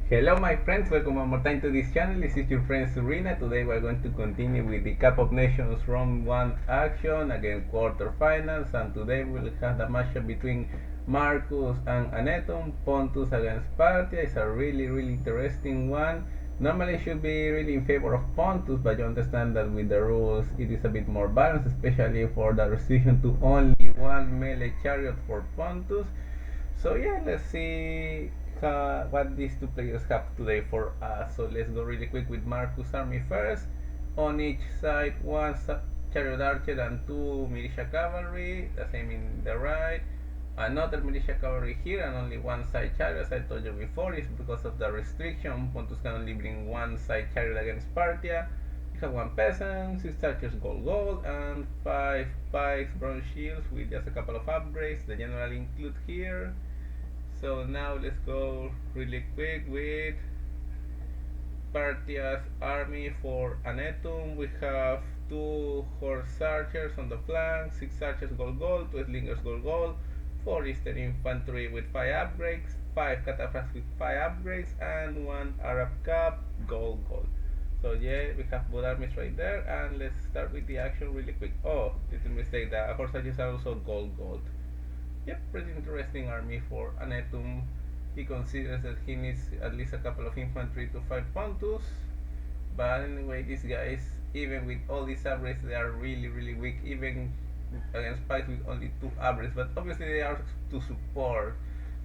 Hello my friends, welcome one more time to this channel. This is your friend Serena. Today we're going to continue with the Cup of Nations round 1 action against quarterfinals, and today we'll have the matchup between Markus and Anethum. Pontus against Parthia. It's a really interesting one. Normally it should be really in favor of Pontus, but you understand that with the rules it is a bit more balanced, especially for the restriction to only one melee chariot for Pontus. So yeah, let's see what these two players have today for us. So let's go really quick with Markus' army first. On each side, one chariot archer and two militia cavalry. The same in the right. Another militia cavalry here and only one side chariot. As I told you before, it's because of the restriction. Pontus can only bring one side chariot against Parthia. You have one peasant, 6 archers gold, and 5 pikes bronze shields with just a couple of upgrades. The general include here. So now let's go really quick with Parthia's army. For Anethum, we have 2 horse archers on the flank, 6 archers gold, 2 slingers gold, 4 eastern infantry with 5 upgrades, 5 cataphracts with 5 upgrades, and 1 Arab cap gold. So yeah, we have both armies right there, and let's start with the action really quick. Oh, little mistake, the horse archers are also gold. Yep, pretty interesting army for Anethum. He considers that he needs at least a couple of infantry to fight Pontus. But anyway, these guys, even with all these upgrades, they are really weak, even against pikes with only 2 upgrades. But obviously they are to support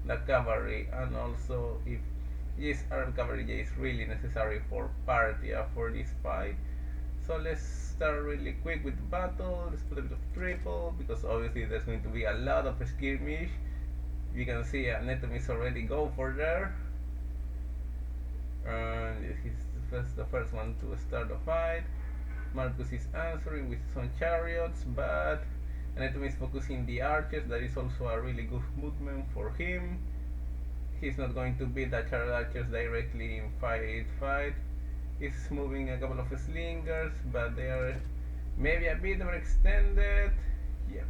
the cavalry, and also if this armed cavalry is really necessary for Parthia for this fight. So let's start really quick with the battle. Let's put a bit of triple, because obviously there's going to be a lot of skirmish. You can see Anethum is already go for there, and he's the first one to start the fight. Markus is answering with some chariots, but Anethum is focusing the archers. That is also a really good movement for him. He's not going to beat the chariot archers directly in fight. He's moving a couple of slingers, but they are maybe a bit overextended. Yep,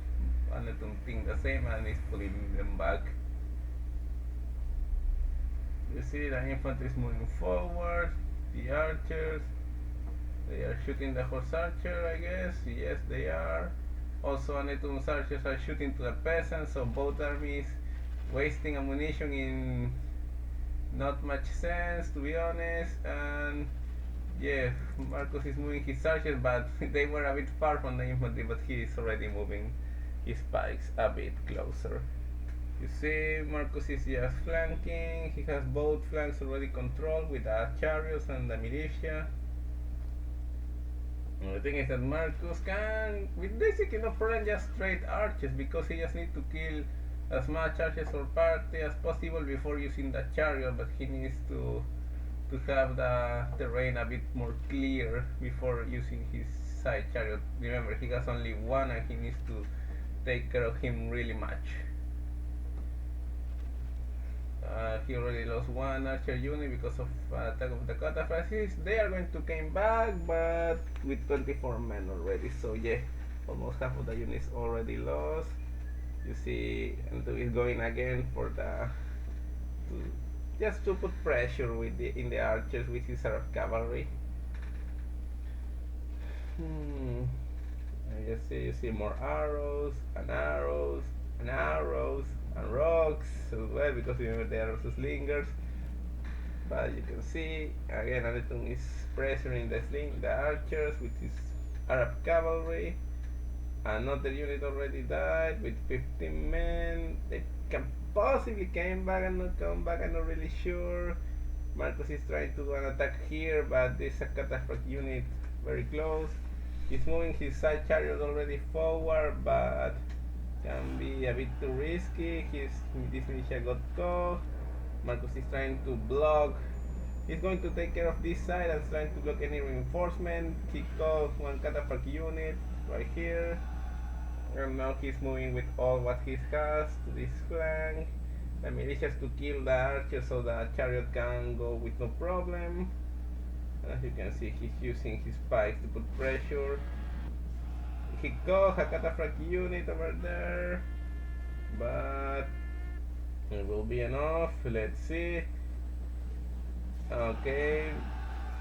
Anethum think the same and is pulling them back. You see the infantry is moving forward. The archers, they are shooting the horse archer, I guess. Yes, they are. Also, Anethum's archers are shooting to the peasants, so both armies wasting ammunition in not much sense, to be honest. And yeah, Markus is moving his archers, but they were a bit far from the infantry, but he is already moving his pikes a bit closer. You see, Markus is just flanking. He has both flanks already controlled with the chariots and the militia. And the thing is that Markus can, with basically no problem, just trade archers, because he just needs to kill as much archers or party as possible before using the chariot, but he needs to have the terrain a bit more clear before using his side chariot. Remember, he has only one and he needs to take care of him really much. He already lost 1 archer unit because of attack of the cataphracts. They are going to come back, but with 24 men already. So yeah, almost half of the units already lost. You see, and he's going again for the just to put pressure with in the archers with his Arab cavalry. You see more arrows and rocks as well, because remember they are also slingers. But you can see again Anethum is pressuring the archers with his Arab cavalry. Another unit already died with 15 men. They can possibly came back and not come back, I'm not really sure. Markus is trying to do an attack here, but there's a cataphract unit very close. He's moving his side chariot already forward, but can be a bit too risky. This militia got caught. Markus is trying to block. He's going to take care of this side and trying to block any reinforcement. He caught 1 cataphract unit right here. And now he's moving with all what he has to this flank. The militia has to kill the archer so the chariot can go with no problem. As you can see, he's using his pikes to put pressure. He got a cataphract unit over there, but it will be enough. Let's see. Okay,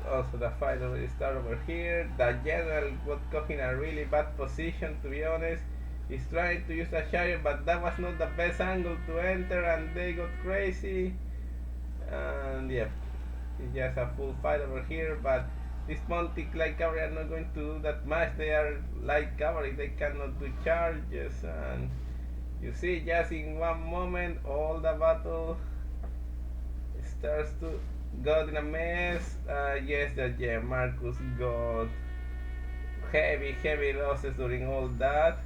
also the fight already started over here. The general got caught in a really bad position, to be honest. He's trying to use the chariot, but that was not the best angle to enter, and they got crazy. And yeah, it's just a full fight over here, but this Pontic light cavalry are not going to do that much. They are light cavalry, they cannot do charges, and you see just in one moment all the battle starts to got in a mess. Yes, that yeah, Markus got heavy losses during all that.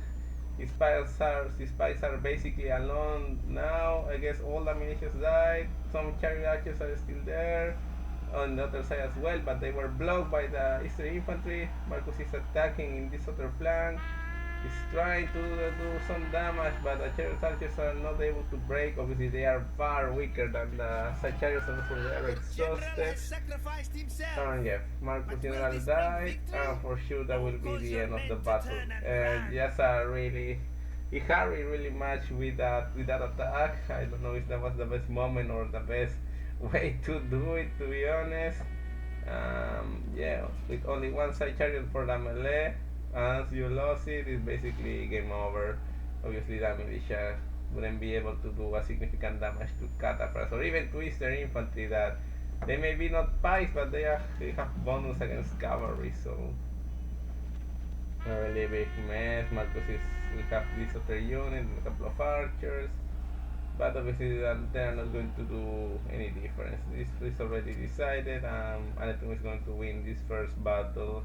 His spies are basically alone now. I guess all the militias died. Some chariot archers are still there on the other side as well, but they were blocked by the Eastern infantry. Markus is attacking in this other flank. He's trying to do some damage, but the chariot archers are not able to break. Obviously, they are far weaker than the side chariots, and so they are exhausted. And yeah, Markus General died, and for sure that will be the end of the battle. And just he hurried really much with that attack. I don't know if that was the best moment or the best way to do it, to be honest. Yeah, with only one side chariot for the melee, once you lost it, it's basically game over. Obviously, the militia wouldn't be able to do a significant damage to cataphracts or even to Eastern infantry that they may be not pikes, but they have bonus against cavalry, so a really big mess. Markus will have this other unit, a couple of archers, but obviously they are not going to do any difference. This is already decided. Anethum is going to win this first battle.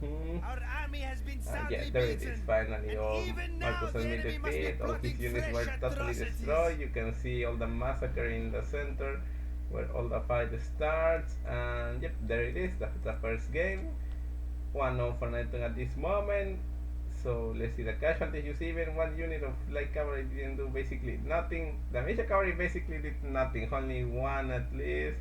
Our army has been Yeah, there it is. Finally, all Markus has been defeated. All his units were totally destroyed. You can see all the massacre in the center where all the fight starts. And yep, there it is. That's the first game. 1-0 for Anethum at this moment. So let's see the casualties. You see, even one unit of light cavalry didn't do basically nothing. The militia cavalry basically did nothing. Only one at least.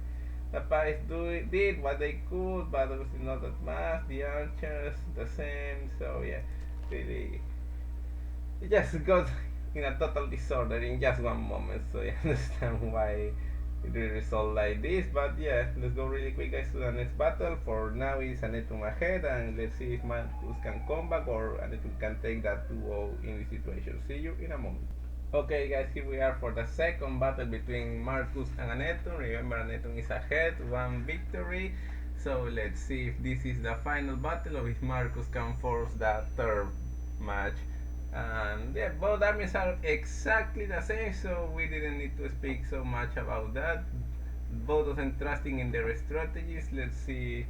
The pikes did what they could, but obviously not that much. The archers, the same. So yeah, really, it just got in a total disorder in just one moment. So you understand why it really resolved like this. But yeah, let's go really quick, guys, to the next battle. For now, it's Anethum ahead, and let's see if Markus can come back or Anethum can take that 2-0 in this situation. See you in a moment. Okay, guys, here we are for the second battle between Markus and Anethum. Remember, Anethum is ahead, one victory. So let's see if this is the final battle or if Markus can force the third match. And yeah, both armies are exactly the same, so we didn't need to speak so much about that. Both of them trusting in their strategies. Let's see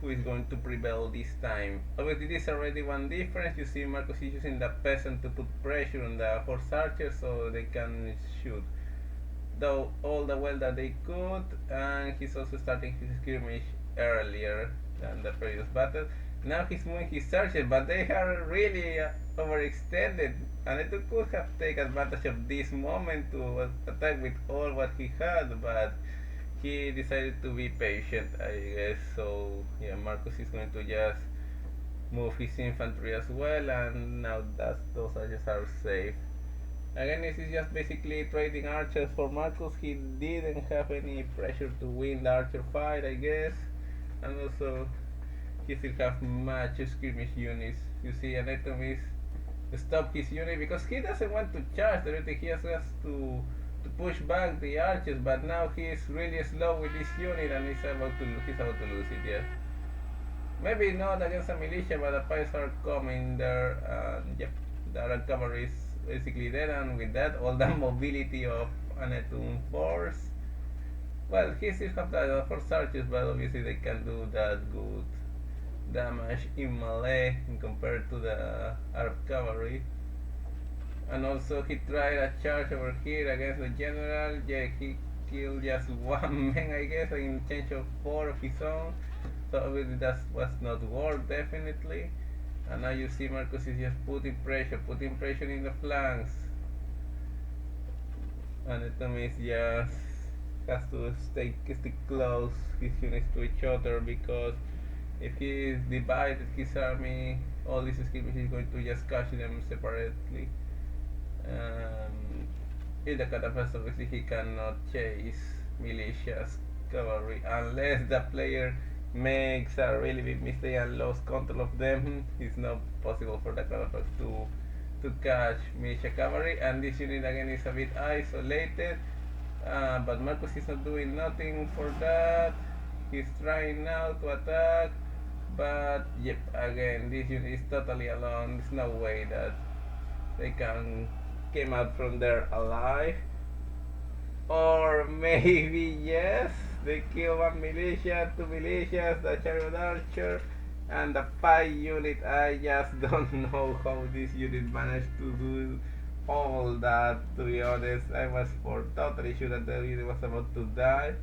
who is going to prevail this time. Obviously, this is already one difference. You see, Markus is using the peasant to put pressure on the horse archers so they can shoot though all the well that they could, and he's also starting his skirmish earlier than the previous battle. Now he's moving his archers, but they are really overextended, and it could have taken advantage of this moment to attack with all what he had, but he decided to be patient, I guess. So yeah, Markus is going to just move his infantry as well, and now those archers are safe. Again, this is just basically trading archers for Markus. He didn't have any pressure to win the archer fight, I guess, and also he still have much skirmish units. You see, Anethum is stop his unit because he doesn't want to charge. He just has to push back the archers, but now he is really slow with this unit and he's about to lose it. Yeah, maybe not against a militia, but the pikes are coming there, and yep, the cavalry is basically dead, and with that all the mobility of Anethum force. Well, he still have the force archers, but obviously they can do that good damage in melee compared to the Arab cavalry. And also he tried a charge over here against the general. Yeah, he killed just one man, I guess, in exchange of 4 of his own. So obviously that was not worth, definitely. And now you see Markus is just putting pressure in the flanks. And Anethum is just has to stick close his units to each other, because if he divided his army, all these skirmishes is going to just catch them separately. In the cataphracts, obviously he cannot chase militias cavalry unless the player makes a really big mistake and lost control of them. It's not possible for the cataphracts to catch militia cavalry, and this unit again is a bit isolated, but Markus is not doing nothing for that. He's trying now to attack, but yep, again this unit is totally alone. There's no way that they can came out from there alive. Or maybe yes, they kill one militia, two militias, the chariot archer, and the 5 unit. I just don't know how this unit managed to do all that, to be honest. I was totally sure that the unit was about to die.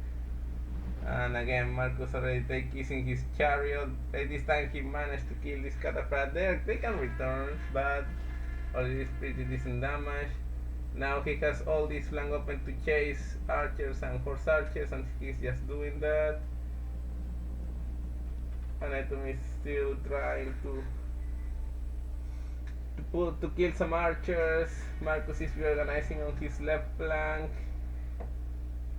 And again, Markus already using his chariot. By this time he managed to kill this cataphract there. They can return, but already it's pretty decent damage. Now he has all this flank open to chase archers and horse archers, and he's just doing that. Anethum is still trying to kill some archers. Markus is reorganizing on his left flank.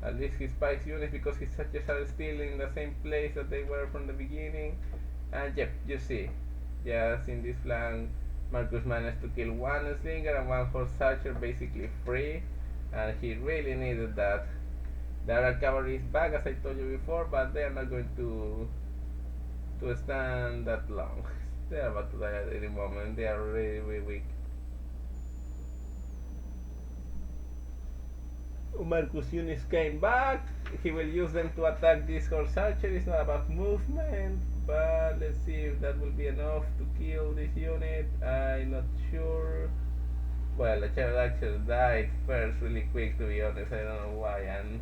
At least his spikes units, because his archers are still in the same place that they were from the beginning. And yep, you see, just in this flank, Markus managed to kill one slinger and one horse archer, basically free, and he really needed that. The other cavalry is back, as I told you before, but they are not going to stand that long. They are about to die at any moment. They are really, really weak. Markus' units came back. He will use them to attack this horse archer. It's not about movement, but let's see if that will be enough to kill this unit. I'm not sure. Well, the chariot archer died first really quick, to be honest. I don't know why, and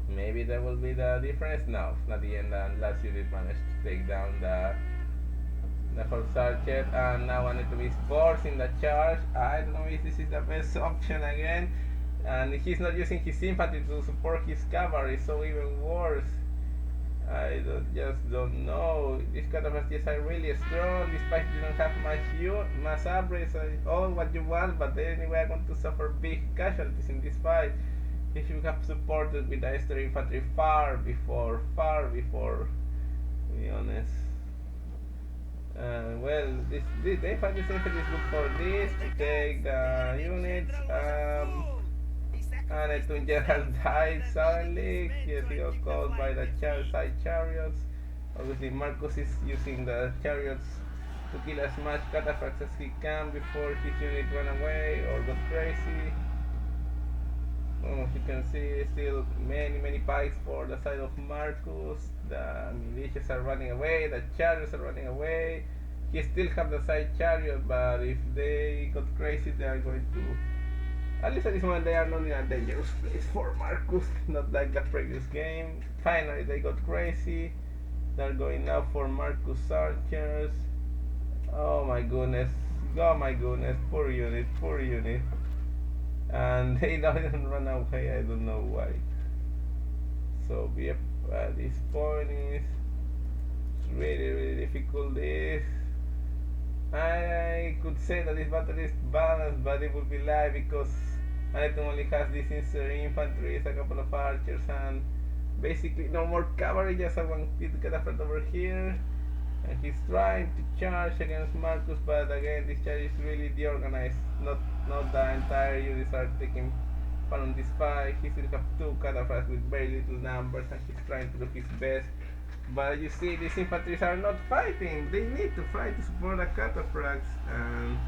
maybe that will be the difference. No, not the end. And last unit managed to take down the horse archer, and now Anethum is forcing the charge. I don't know if this is the best option again. And he's not using his infantry to support his cavalry, so even worse. I just don't know. These cataphracts are really strong, despite you don't have mass upgrades, all what you want, but anyway are going to suffer big casualties in this fight. He should have supported with the extra infantry far before, to be honest. Well, the infantry is good for this, to take the units. Anethum General died suddenly. He got caught by the side chariots. Obviously, Markus is using the chariots to kill as much cataphracts as he can before his unit run away or got crazy. As you can see, still many pikes for the side of Markus. The militias are running away, the chariots are running away. He still have the side chariot, but if they got crazy, they are going to, at least at this moment, they are not in a dangerous place for Markus, not like the previous game. Finally, they got crazy. They're going now for Markus archers. Oh my goodness, poor unit. And they don't run away, I don't know why. So yep, at this point it's really difficult. I could say that this battle is balanced, but it would be lie, because Anethum only has this insert infantry, a couple of archers, and basically no more cavalry, just one cataphract over here. And he's trying to charge against Markus, but again this charge is really deorganized. Not the entire units are taking part on this fight. He still have 2 cataphracts with very little numbers, and he's trying to do his best. But you see, these infantries are not fighting. They need to fight to support the cataphracts, and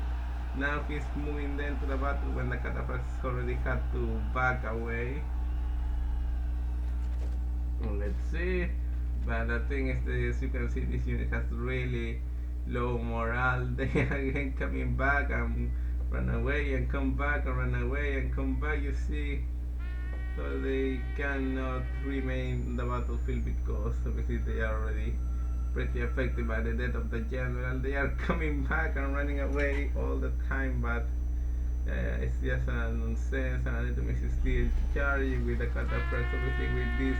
now he's moving them to the battle when the cataphracts already had to back away. Let's see. But the thing is that, as you can see, this unit has really low morale. They are again coming back and run away and come back and run away and come back, you see. So they cannot remain in the battlefield, because obviously they are already pretty affected by the death of the general. They are coming back and running away all the time, but it's just a nonsense. And Anethum is still charging with the cataphracts. Obviously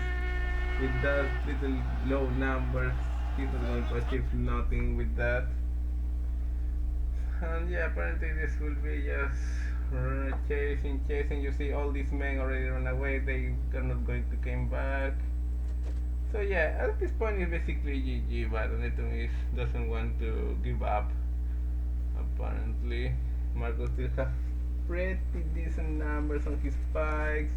with that little low numbers, he's not going to achieve nothing with that. And yeah, apparently this will be just chasing. You see all these men already run away. They are not going to come back. So yeah, at this point it's basically GG, but Anethum doesn't want to give up. Apparently, Markus still have pretty decent numbers on his spikes.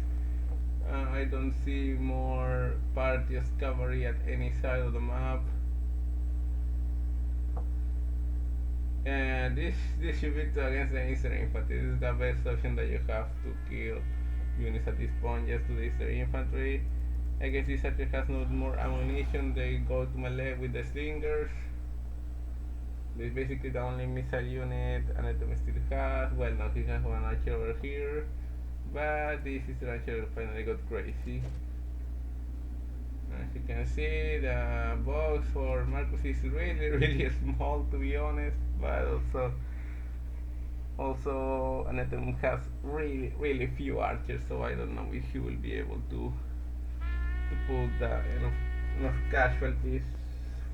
I don't see more Parthia's cavalry at any side of the map. And this should be against the Eastern Infantry. This is the best option that you have to kill units at this point, just to the Eastern Infantry. I guess this archer has no more ammunition, they go to melee with the slingers. This is basically the only missile unit Anethum still has. Well, no, he has one archer over here, but this is the archer finally got crazy. As you can see, the box for Markus is really small, to be honest, but also Anethum has really few archers, so I don't know if he will be able to put enough casualties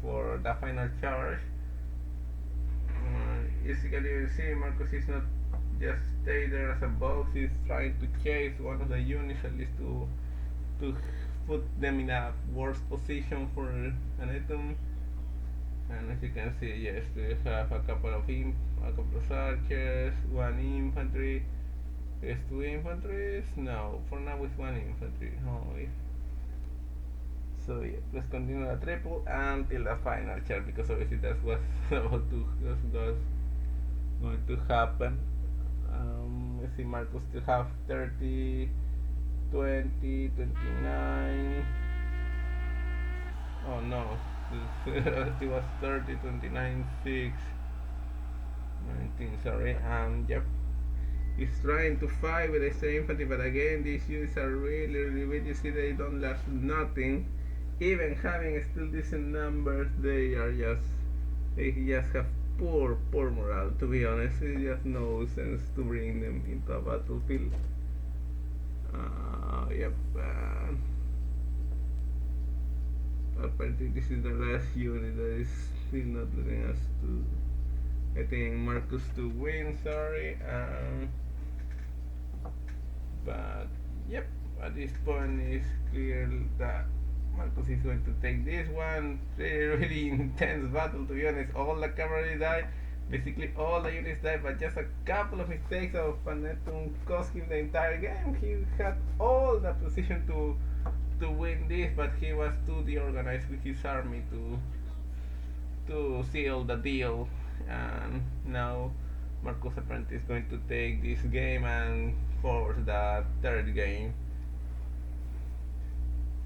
for the final charge. As you can even see, Markus is not just stay there as a box, he's trying to chase one of the units at least to put them in a worse position for Anethum. And as you can see, yes, we have a couple of archers, one infantry. There's two infantries? No, for now it's one infantry only. So yeah, let's continue the triple until the final charge, because obviously that's what's going to happen. Let's see, Markus still have 30, 20, 29. Oh no, it was 30, 29, 6, 19, sorry. Yep, he's trying to fight with the same infantry, but again, these units are really weak. You see, they don't last nothing. Even having still decent numbers, they just have poor morale, to be honest. It just no sense to bring them into a battlefield. Yep. Apparently this is the last unit that is still not letting us to, I think, Markus to win, sorry. But yep, at this point it's clear that Markus is going to take this one. Really intense battle, to be honest. All the cavalry died, basically all the units died, but just a couple of mistakes of Anethum cost him the entire game. He had all the position to win this, but he was too deorganized with his army to seal the deal. And now Markus apparently is going to take this game and force the third game.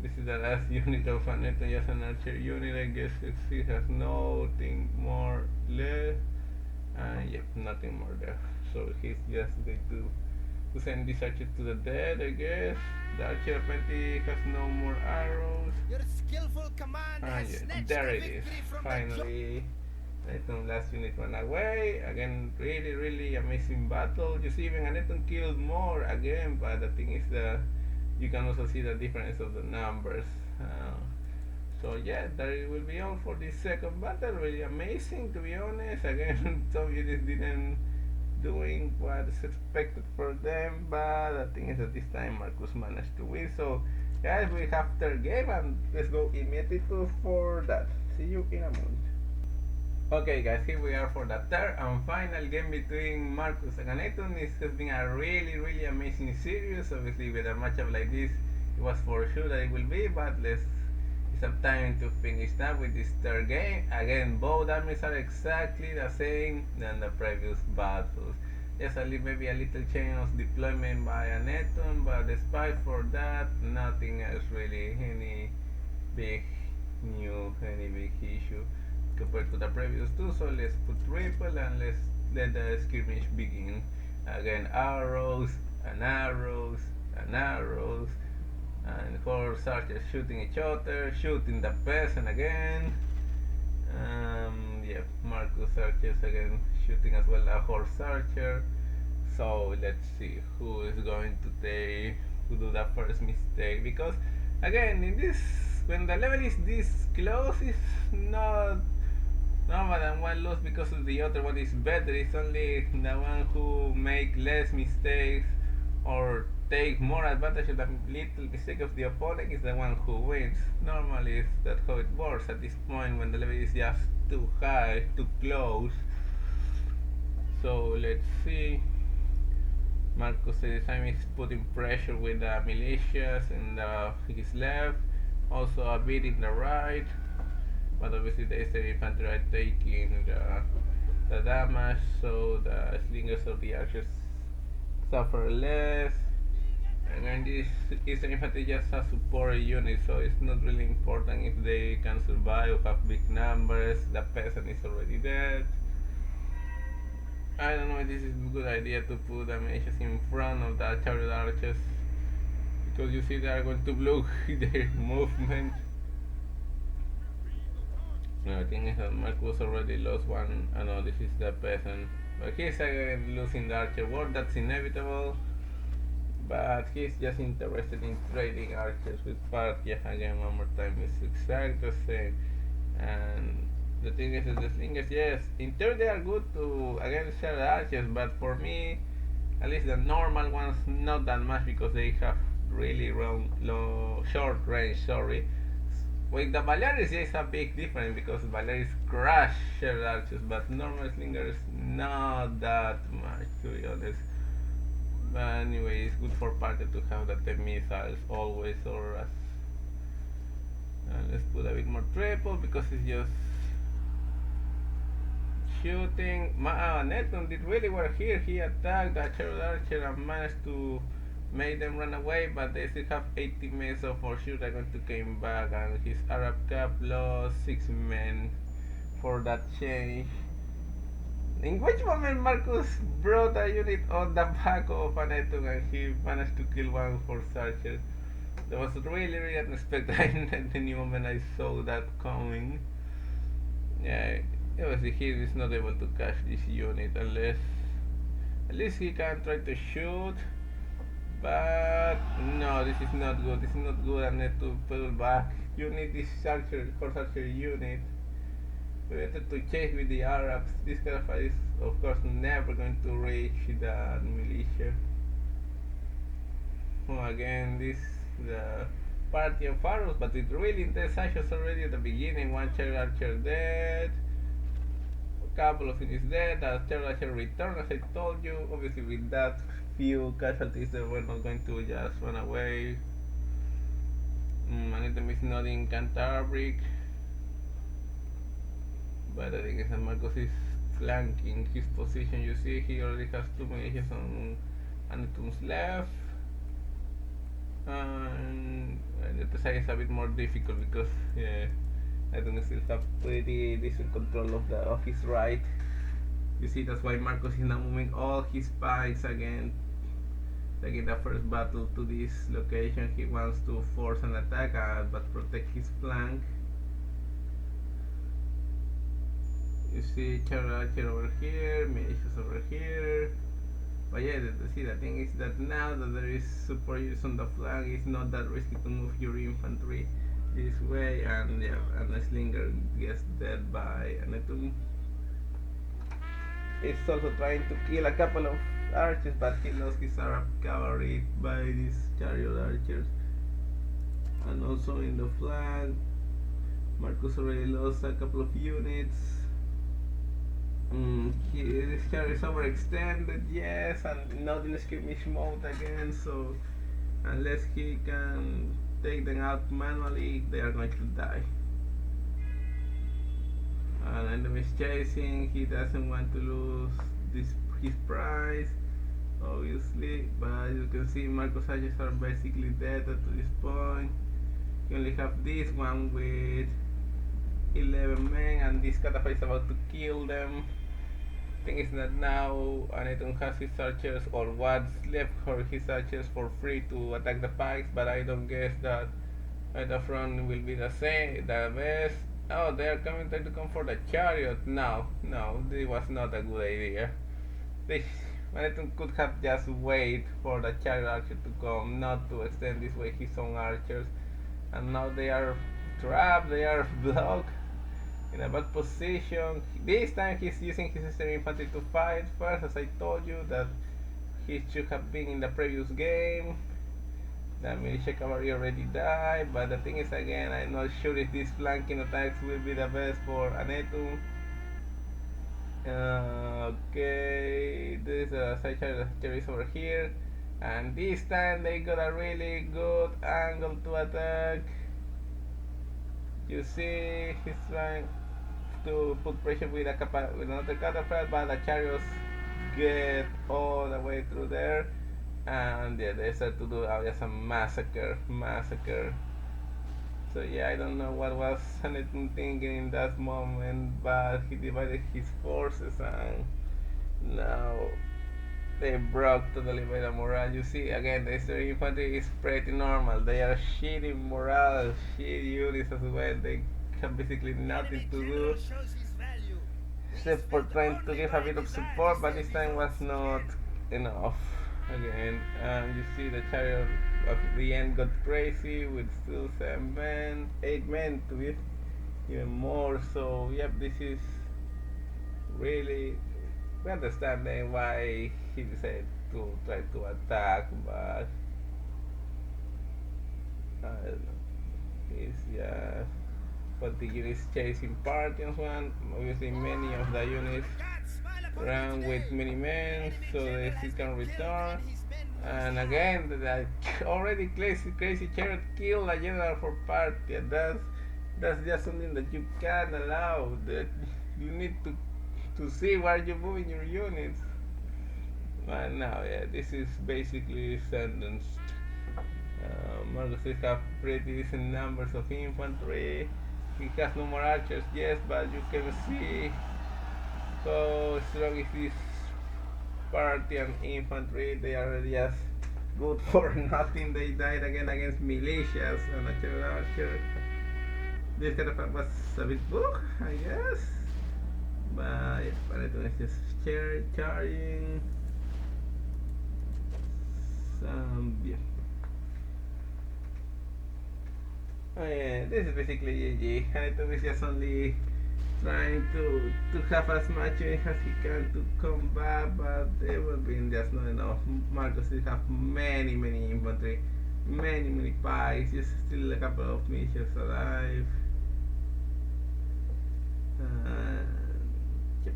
This is the last unit of Anethum, just an archer unit. I guess he has nothing more left. Yep, nothing more left. So he's just going to send this archer to the dead, I guess. The archer apparently has no more arrows. Your skillful command has snatched there the it is. victory from Finally, Anethum last unit ran away. Again, really amazing battle. You see, even Anethum killed more again, but the thing is you can also see the difference of the numbers. So yeah, that will be all for this second battle. Really amazing, to be honest. Again, some units didn't doing what is expected for them, but the thing is that this time Markus managed to win. So guys, we have third game, and let's go immediately for that. See you in a moment. Okay guys, here we are for the third and final game between Markus and Anethum. This has been a really amazing series. Obviously with a matchup like this, it was for sure that it will be, but let's have time to finish that with this third game. Again, both armies are exactly the same than the previous battles. Just maybe a little change of deployment by Anethum, but despite for that, nothing else really, any big issue compared to the previous two. So let's put triple and let's let the skirmish begin. Again, arrows and arrows and arrows, and horse archers shooting each other, shooting the peasant again. Yeah, Markus archers again shooting as well a horse archer. So let's see who is going to do the first mistake, because again, in this, when the level is this close, it's not more than one loss because the other one is better. It's only the one who make less mistakes or take more advantage of the little mistake of the opponent is the one who wins. Normally, that's how it works at this point when the level is just too high, too close. So let's see. Markus this time is putting pressure with the militias in his left, also a bit in the right, but obviously the Eastern infantry are taking the damage, so the slingers of the archers suffer less. And then this Eastern infantry just a support unit, so it's not really important if they can survive or have big numbers. The peasant is already dead. I don't know if this is a good idea to put the militias in front of the chariot archers, because you see they are going to block their movement. No, I think Markus already lost one. I know this is the peasant, but he's again losing the archer war. That's inevitable. But he's just interested in trading archers with Parthia. Again, one more time, it's exactly the same. And the thing is, the slingers, yes, in theory they are good to against shared archers, but for me, at least the normal ones, not that much because they have really short range. Sorry. With the Valeris, there is a big difference because Valeris crush shared archers, but normal slingers not that much, to be honest. But anyway, it's good for Parthia to have the 10 missiles always, or as let's put a bit more triple because it's just shooting. Anethum did really well here. He attacked the chariot archer and managed to make them run away, but they still have 80 men, so for sure they're going to come back, and his Arab cap lost 6 men for that change. In which moment Markus brought a unit on the back of Anethum and he managed to kill one for archer. That was really unexpected. At any moment I saw that coming. Yeah, obviously he is not able to catch this unit unless at least he can try to shoot. But no, this is not good. This is not good. I need to pull back. You need this horse archer unit. We wanted to chase with the Arabs. This kind of fight is, of course, never going to reach the militia. Well, again, this the party of pharaohs, but it's really intense actions already at the beginning. One chariot archer dead. A couple of units dead. The chariot archer returned, as I told you. Obviously, with that few casualties, they were not going to just run away. Anethum is not in Canterbury, but I think that Markus is flanking his position. You see, he already has 2 militias on Anethum's left, and the side is a bit more difficult because Anethum still have pretty decent control of his right. You see, that's why Markus is now moving all his spies again. Like in the first battle to this location, he wants to force an attack but protect his flank. You see chariot archer over here, militias over here. But yeah, see, the thing is that now that there is support units on the flank, it's not that risky to move your infantry this way, and yeah, and the slinger gets dead by Anethum. He's also trying to kill a couple of archers, but he lost his Arab cavalry by these chariot archers. And also in the flank, Markus already lost a couple of units. His chariot is overextended, yes, and not in skirmish mode again, so unless he can take them out manually, they are going to die. And Anethum is chasing. He doesn't want to lose his prize, obviously, but you can see Markus' archers are basically dead at this point. You only have this one with 11 men, and this catapult is about to kill them. Thing is that now Anethum has his archers, or what's left for his archers, for free to attack the pikes, but I don't guess that at the front will be the best. Oh, they are coming to come for the chariot. No, this was not a good idea. Anethum could have just wait for the chariot archer to come, not to extend this way his own archers. And now they are trapped, they are blocked in a bad position. This time he's using his Eastern infantry to fight first, as I told you, that He should have been in the previous game. The militia cavalry already died, but the thing is again, I'm not sure if these flanking attacks will be the best for Anethum. Okay, this is a side chariot over here, and this time they got a really good angle to attack. You see, he's trying to put pressure with with another catapult, but the chariots get all the way through there, and yeah, they start to do just a massacre. So yeah, I don't know what was Anethum thinking in that moment, but he divided his forces, and now they broke totally by the morale. You see, again, the Eastern infantry is pretty normal. They are shitty morale, shitty units as well. They have basically nothing to do except for trying to give a bit of support, but this time was not enough. Again, and you see the chariot at the end got crazy with still 7 men, 8 men to be even more. So yep, this is really, we understand then why he decided to try to attack, but I don't know. He's just, but the units chasing Parthians one. Obviously, many of the units ran with many men, so that he can return. And again, that already crazy chariot killed a general for Parthia. That's just something that you can't allow. That you need to see where you're moving your units. But now, yeah, this is basically sentenced. Markus have pretty decent numbers of infantry. He has no more archers, yes, but you can see how strong is this Parthian infantry. They are just good for nothing. They died again against militias and a archer. This kind of was a bit book, I guess. But Anethum is just charging. Yeah. Oh yeah, this is basically GG. Anethum is just only trying to have as much as he can to come back, but it will be just not enough. Markus still have many infantry, many pikes, just still a couple of militias alive. Yep.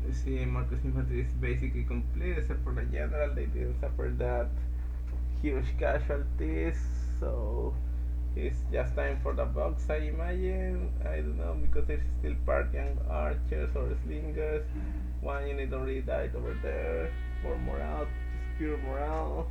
You see, Markus infantry is basically complete except for the general. They didn't suffer that huge casualties, so it's just time for the box, I imagine. I don't know, because there's still Parthian archers or slingers. One unit already died over there for morale, just pure morale.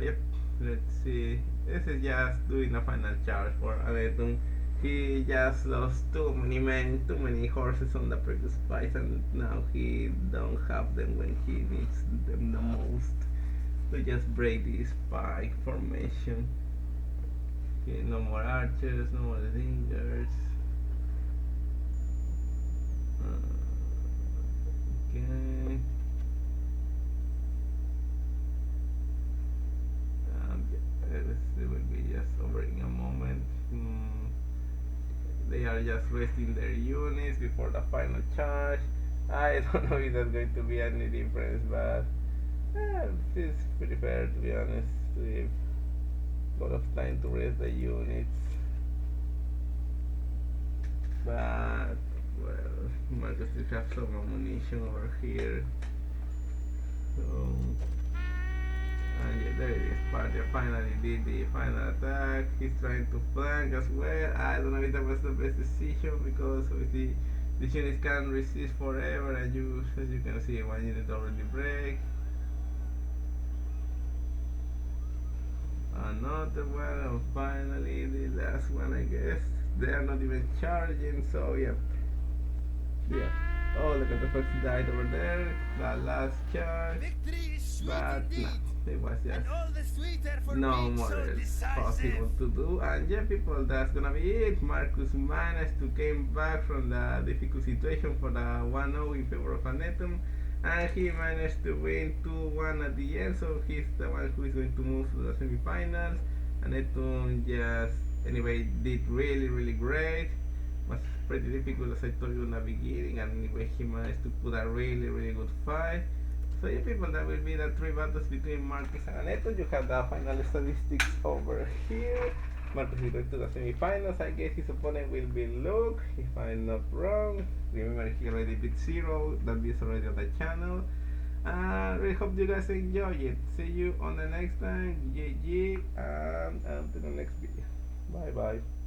Yep, let's see. This is just doing a final charge for Anethum. He just lost too many men, too many horses on the previous fight, and now he don't have them when he needs them the most. To just break this pike formation. Okay, no more archers, no more slingers. Okay. This will be just over in a moment. They are just resting their units before the final charge. I don't know if that's going to be any difference, but it's pretty fair, to be honest. We have a lot of time to rest the units. But, well, Markus still have some ammunition over here. So, and yeah, there it is. Parthia finally did the final attack. He's trying to flank as well. I don't know if that was the best decision, because obviously the units can resist forever, and as you can see, one unit already break. Another one, and finally the last one, I guess. They are not even charging, so yeah. Oh, look at the folks died over there. The last charge. But no, it was just no more possible to do. And yeah, people, that's gonna be it. Markus managed to came back from the difficult situation for the 1-0 in favor of Anethum, and he managed to win 2-1 at the end, so he's the one who is going to move to the semifinals. Anethum just anyway did really great. Was pretty difficult as I told you in the beginning, and anyway he managed to put a really good fight. So yeah, people, that will be the 3 battles between Markus and Anethum. You have the final statistics over here. Markus is going to the semifinals. I guess his opponent will be Luke, if I'm not wrong. Remember, he already beat Zero. That is already on the channel. Really hope you guys enjoy it. See you on the next time. GG, and until the next video. Bye bye.